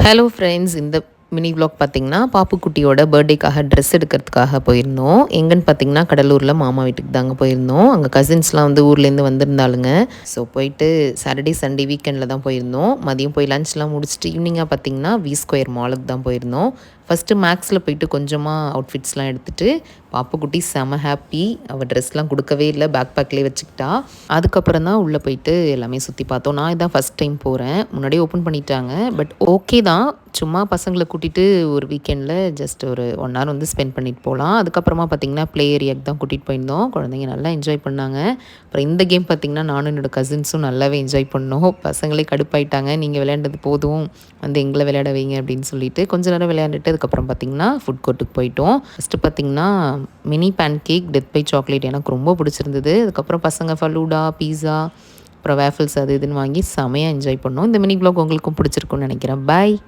Hello friends, இந்த mini vlog பார்த்தீங்கன்னா பாப்புக்குட்டியோட பர்த்டேக்காக dress எடுக்கிறதுக்காக போயிருந்தோம். எங்கன்னு பார்த்தீங்கன்னா கடலூரில் மாமா வீட்டுக்கு தாங்க போயிருந்தோம். அங்கே கசின்ஸ்லாம் வந்து ஊர்லேருந்து வந்திருந்தாளுங்க. ஸோ போயிட்டு சாட்டர்டே சண்டே வீக்கெண்டில் தான் போயிருந்தோம். மதியம் போய் லஞ்ச்லாம் முடிச்சுட்டு ஈவினிங்காக பார்த்தீங்கன்னா வி ஸ்கொயர் மாலுக்கு தான் போயிருந்தோம். ஃபஸ்ட்டு மேக்ஸில் போயிட்டு கொஞ்சமாக அவுட்ஃபிட்ஸ்லாம் எடுத்துகிட்டு பாப்புக்குட்டி செம ஹாப்பி. அவள் ட்ரெஸ்லாம் கொடுக்கவே இல்லை, பேக் பேக்லேயே வச்சுக்கிட்டா. அதுக்கப்புறம் தான் உள்ளே போயிட்டு எல்லாமே சுற்றி பார்த்தோம். நான் இதான் ஃபஸ்ட் டைம் போகிறேன். முன்னாடியே ஓப்பன் பண்ணிட்டாங்க, பட் ஓகே தான். சும்மா பசங்களை கூட்டிகிட்டு ஒரு வீக்கெண்டில் ஜஸ்ட் ஒரு 1 hour வந்து ஸ்பெண்ட் பண்ணிட்டு போகலாம். அதுக்கப்புறமா பார்த்திங்கன்னா ப்ளே ஏரியாவுக்கு தான் கூட்டிகிட்டு போயிருந்தோம். குழந்தைங்க நல்லா என்ஜாய் பண்ணாங்க. அப்புறம் இந்த கேம் பார்த்திங்கன்னா நானும் என்னோடய கசின்ஸும் நல்லாவே என்ஜாய் பண்ணோம். பசங்களே கடுப்பாயிட்டாங்க, நீங்கள் விளையாண்டது போதும், வந்து எங்களை விளையாட வைங்க அப்படின்னு சொல்லிட்டு கொஞ்ச நேரம் விளையாண்டுட்டு அதுக்கப்புறம் பார்த்திங்கன்னா ஃபுட் கோர்ட்டுக்கு போயிட்டோம். ஃபஸ்ட்டு பார்த்திங்கன்னா mini pancake death by chocolate எனக்கு ரொம்ப பிடிச்சிருந்தது. அதுக்கப்புறம் பசங்க ஃபலூடா, பீஸா, அப்புறம் வேஃபிள்ஸ் அது இதுன்னு வாங்கி செமையாக என்ஜாய் பண்ணோம். இந்த மினி vlog உங்களுக்கும் பிடிச்சிருக்குன்னு நினைக்கிறேன். பாய்.